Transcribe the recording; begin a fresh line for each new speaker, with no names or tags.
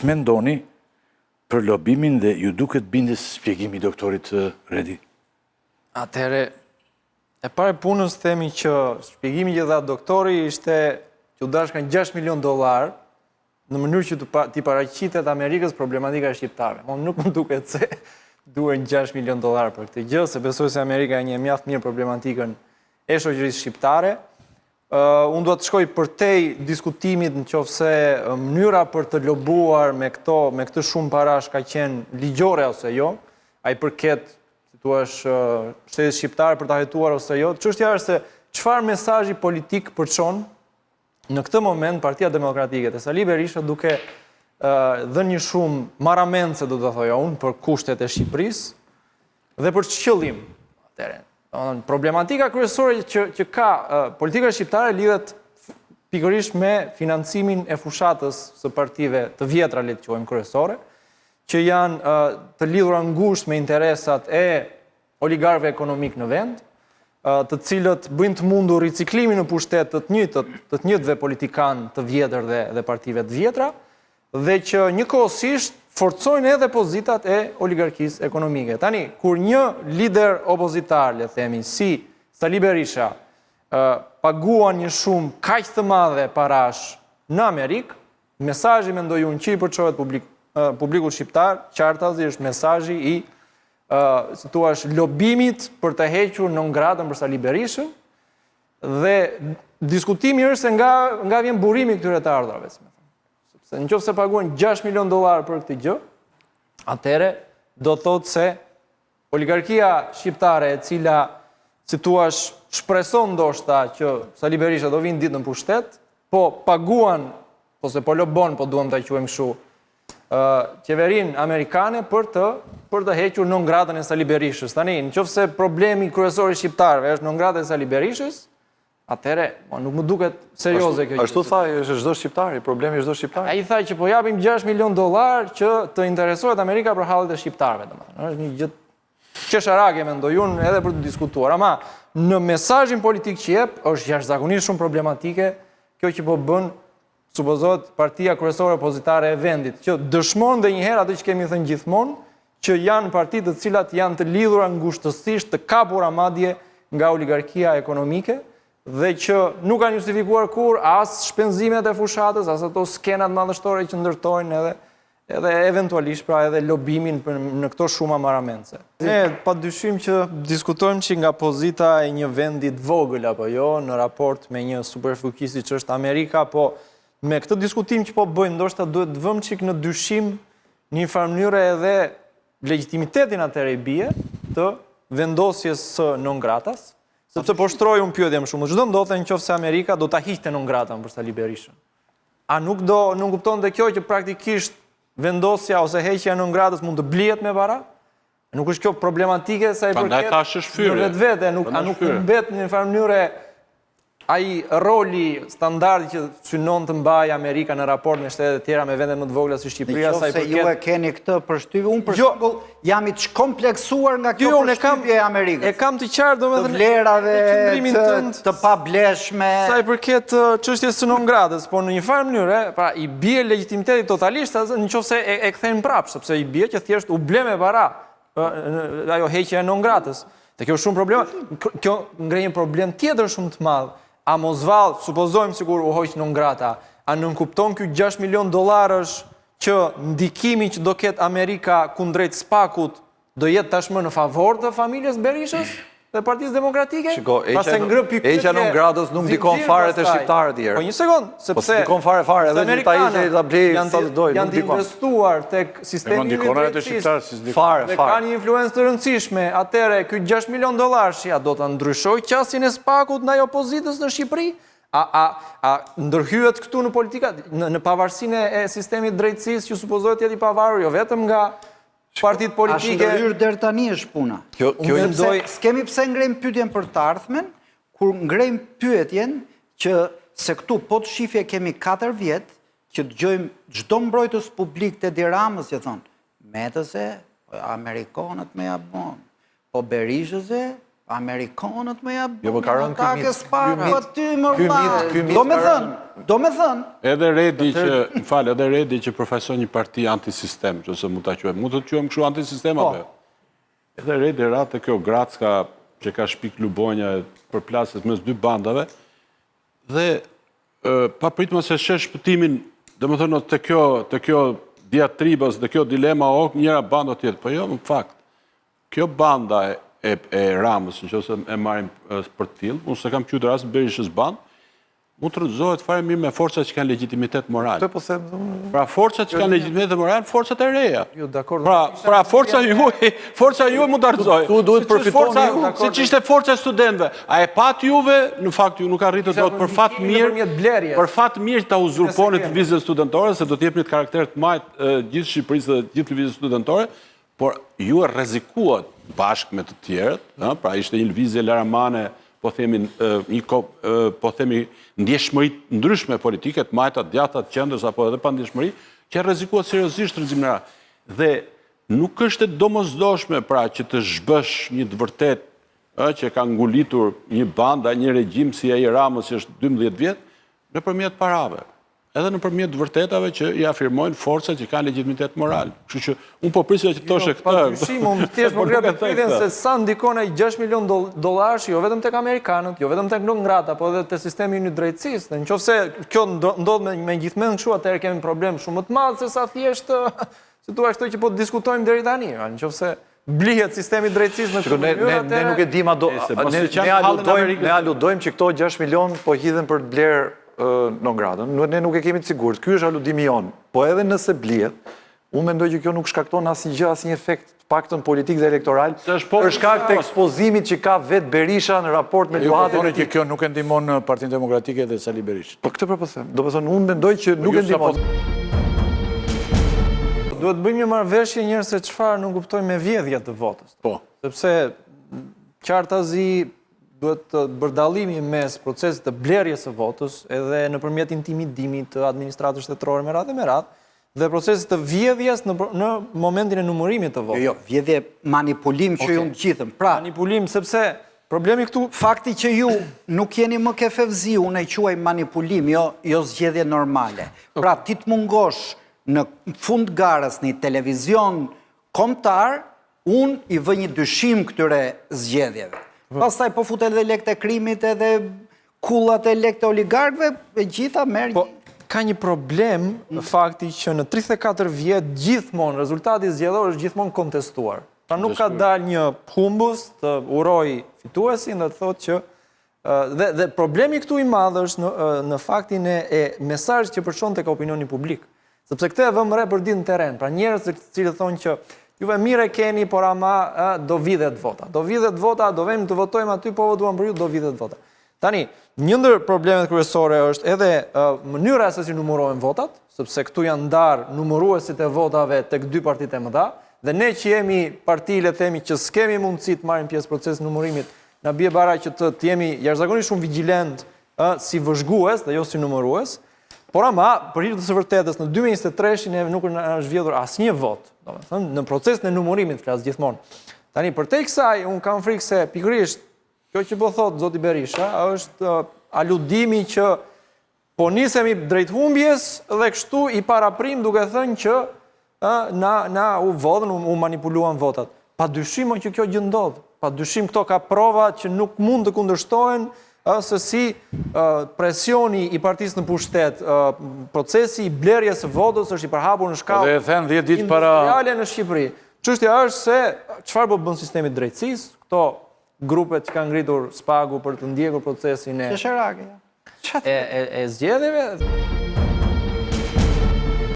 ç'mendoni për lobimin dhe ju duket bindës shpjegimi i doktorit Redi?
Atëherë, e pare punës themi që shpjegimi që dha doktori ishte që u dashkan $6 milion në mënyrë që t'i paraqitet Amerikës problematika e shqiptarëve. Mo nuk më duket se duhen $6 milion për këtë gjë, se besoj se Amerika e një mjaft mirë problematikën e shoqërisë shqiptare. Unë do të shkoj përtej diskutimit në qoftë se mënyra për të lobuar me këtë shumë parash ka qenë ligjore ose jo, ai përket shtetit shqiptar për ta hetuar ose jo. Çështja është se çfarë mesazhi politik përçon në këtë moment Partia Demokratike të Sali Berisha duke dhënë një shumë marramendse, do të thoja unë, për kushtet e Shqipërisë dhe për qëllim. Problematika kryesore që ka politika shqiptare lidhet pikërisht me financimin e fushatës së partive të vjetra, le të quajmë kryesore, që janë të lidhura ngushtë me interesat e oligarëve ekonomik në vend, të cilët bëjnë të mundur riciklimin në pushtet të të njëjtëve politikan të vjetër dhe partive të vjetra, dhe që njëkohësisht forcojnë edhe pozitat e oligarkisë ekonomike. Tani, kur një lider opozitar, le themi, si Sali Berisha, paguan një shumë kaq të madhe parash në Amerikë, mesazhi mendoj unë që i përçohet publikut shqiptar, qartazi është mesazhi i si thua lobimit për të hequr non gratën për Sali Berishën, dhe diskutimi është se nga vjen burimi këtyre të ardhrave. Sepse nëse paguajnë $6 milion për këtë gjë, atëherë do thotë se oligarkia shqiptare, e cila si thua shpreson ndoshta që Sali Berisha do vinë ditë në pushtet, po paguan ose po lobon, po duam ta quajmë kështu, qeverin amerikane për të hequr non gratën e Sali Berishës. Tani, nëse problemi kryesor i shqiptarëve është non grata e Sali Berishës, atëherë nuk më duket serioze kjo gjë.
Ashtu tha është çdo shqiptari, problemi është çdo shqiptar.
Ai tha që po japim $6 milion që të interesohet Amerika për hallet e shqiptarëve, domethënë. Është një gjë qesharake mendoj unë edhe për të diskutuar. Ama në mesazhin politik që jep është jashtëzakonisht shumë problematike kjo që po bën supozohet partia kryesore opozitare e vendit, që dëshmon dhe njëherë atë që kemi thënë gjithmonë, që janë partitë të cilat janë të lidhura ngushtësisht, të kapura madje nga oligarkia ekonomike, dhe që nuk kanë justifikuar kur as shpenzimet e fushatës, as ato skenat madhështore që ndërtojnë edhe eventualisht pra edhe lobimin në këto shuma marramendse. Ne padyshim që diskutojmë që nga pozita e një vendi të vogël apo jo në raport me një superfuqi që është Amerika, po me këtë diskutim që po bëjmë, ndoshta duhet të vëmë çik në dyshim në një farë mënyrë edhe legjitimitetin atëherë i bie të vendosjes së non gratas, sepse po shtroj unë pyetje më shumë. Çdo ndodhte nëse Amerika do ta hiqte non gratën për Sali Berishën. A nuk kuptonte kjo që praktikisht vendosja ose heqja non gratës mund të blihet me para? Nuk është kjo problematike sa i përket në vetvete, a nuk humbet në një farë mënyrë ai roli standard që synon të mbajë Amerika në raport me shtetet e tjera, me vende më të vogla si Shqipëria, sa i përket.
Nëse ju e keni këtë përshtypje, unë për shembull jam i kompleksuar nga kjo përshtypje e Amerikës.
E kam të qartë, domethënë,
të vlerave të pableshme.
Sa i përket çështjes së non gratës, po në një farë mënyrë, pra i bie legitimiteti totalisht nëse e kthejnë prapë, sepse i bie që thjesht u ble me para ajo heqja e non gratës. Dhe kjo është shumë problem. Kjo ngre një problem tjetër shumë të madh. A mosvall, supozojmë sikur u hoq non grata, a nënkupton ky $6 milion që ndikimi që do ketë Amerika kundrejt SPAK-ut do jetë tashmë në favor të familjes Berishës dhe Partisë Demokratike?
Shiko, heqja non gratës nuk ndikon fare te shqiptarët tjerë.
Po një sekond, sepse
ndikon fare, edhe Tajiti ta blej sa të dojë,
janë të investuar tek sistemi i drejtësisë. Dhe ka një influencë të rëndësishme. Atëherë ky $6 milion do ta ndryshojë qasjen e SPAK-ut ndaj opozitës në Shqipëri? A ndërhyet këtu në politika, në pavarësinë e sistemit drejtësisë që supozohet të jetë i pavarur, jo vetëm nga partitë politike.
A shndërhyr deri tani është puna. S'kemi pse ngrejmë pyetjen për të ardhmen, kur ngrejmë pyetjen që se këtu po të shifje kemi 4 vjet që dëgjojmë çdo mbrojtës publik të Edi Ramës që thonë, metëse, amerikanët me jabon, po Berishëse, Amerikanët me ja
Jo, po ka rënë ky
atake
mit.
s'para,
Ky mit-
po ty më
ky mit-
valla.
ky mit
Do me
ka
thënë, do me thënë,
Edhe Redi edhe Redi që përfaqëson një parti antisistem, ose mund ta quajmë. Mund të quajmë kështu antisistem apo? jo? Edhe Redi ra te kjo Gracka që ka shpik lubonja për plaset mes dy bandave dhe papritmas se shesh shpëtimin, domethënë te kjo diatribës dhe kjo dilema o njëra banda tjetër. Po jo, në fakt. Kjo banda e Ramës, nëse e marrim për të tillë, unë se kam qytet rast Berishës band, mund të rrëzohet fare mirë me forcat që kanë legjitimitet moral.
Këtë po them,
Pra forcat që kanë legjitimitet moral, forcat e reja.
Jo, dakord.
Pra forca juaj mund të rrëzoj.
Tu duhet përfitoni ju.
Siç ishte forca e studentëve. A e pat juve, në fakt ju nuk arritët dot për fat mirë.
Nëpërmjet blerjes.
Për fat mirë ta uzurponit lëvizjes studentore, se do të jepni karakter të majtë gjithë Shqipërisë dhe gjithë lëvizjes studentore, por ju e rrezikuat bashkë me të tjerët, pra ishte një lëvizje laramane, po themi ndjeshmëri ndryshme politike, të majta, djata, të qendrës apo edhe pa ndjeshmëri, që rrezikuat seriozisht rrezimra. Dhe nuk është e domosdoshme pra që të zhbësh një të vërtet që ka ngulitur një banda, një regjim si ai Ramës që është 12 vjet nëpërmjet parave. Edhe nëpërmjet vërtetave që i afirmojnë forcat që kanë legjitimitet moral. Kështu që unë po prisja që thoshe këtë.
Padyshim, unë thjesht më grep pyetjen se sa ndikon ai 6 milion dollarësh, jo vetëm tek amerikanët, jo vetëm tek ngratë, po edhe te sistemi i drejtësisë. Nëse kjo ndodh me gjithmonë kështu, atëherë kemi një problem shumë më të madh se sa thjesht si thua ashtu që po diskutojmë deri tani. Nëse blihet sistemi i drejtësisë në këtë mënyrë,
ne nuk e dim ne aludojmë që këto 6 milion po hidhen për të blerë në gradën, ne nuk e kemi të sigurt. Ky është aludimi jon. Po edhe nëse blihet, unë mendoj që kjo nuk shkakton asnjë asnjë efekt të paktën politik dhe elektoral për shkak të ekspozimit që ka vetë Berisha në raport me luhatin e
që kjo nuk e ndihmon Partinë Demokratike dhe Sali Berisha.
Po këtë po them. Do të thonë unë mendoj që nuk e ndihmon.
Duhet bëjmë një marrëveshje njerëz se çfarë nuk kuptojmë me vjedhja të votës.
Po.
Sepse qartazi duhet të bërë dallimi mes procesit të blerjes së votës edhe nëpërmjet intimidimit të administratës shtetërore me radhë dhe procesit të vjedhjes në momentin e numërimit të votës.
Jo, vjedhje manipulim që ju në gjithëm. Pra,
manipulim sepse problemi këtu
fakti që ju nuk jeni më ke fevzi, unë e quaj manipulim, jo zgjedhje normale. Pra, ti të mungosh në fund garës një televizion kombëtar, unë i vë një dyshim këtyre zgjedhjeve. Pastaj po futet edhe lekë të krimit edhe kullat e lekë të oligarkëve, e gjitha merr.
Po ka një problem në fakti që në 34 vjet gjithmonë rezultati zgjedhor është gjithmonë kontestuar. Pra nuk ka dalë një humbus të uroj fituesin dhe të thotë që dhe problemi këtu i madh është në faktin e mesazhit që përçon tek opinioni publik. Sepse këtë e vëmë re për ditë në terren. Pra njerëz të cilët thonë që juve mire keni, por ama do vidhet vota. Do vidhet vota, do vemi të votojmë aty, po votuam për ju, do vidhet vota. Tani, një ndër problemet kryesore është edhe mënyra se si numërohen votat, sepse këtu janë ndarë numëruesit e votave tek dy partitë e mëdha, dhe ne që jemi parti, le themi që s'kemi mundësi të marrim pjesë procesit numërimit, na bie bara që të jemi jashtëzakonisht shumë vigjilent si vëzhgues dhe jo si numërues. Por ama, për hir të së vërtetës, në 2023 ne nuk është vjedhur asnjë vot, domethënë në procesin e numërimit flas gjithmonë. Tani përtej kësaj, un kam frikë se pikërisht kjo që po thot zoti Berisha është aludimi që po nisemi drejt humbjes dhe kështu i paraprim duke thënë që na u vodhën, u manipuluan votat. Padyshim që kjo gjë ndodh. Padyshim këto ka prova që nuk mund të kundërshtohen se si presioni i partisë në pushtet, procesi i blerjes së votës është i përhapur në shkallë industriale në Shqipëri. Çështja është se çfarë po bën sistemi i drejtësisë, këto grupet që kanë ngritur spagu për të ndjekur procesin e zgjedhjeve.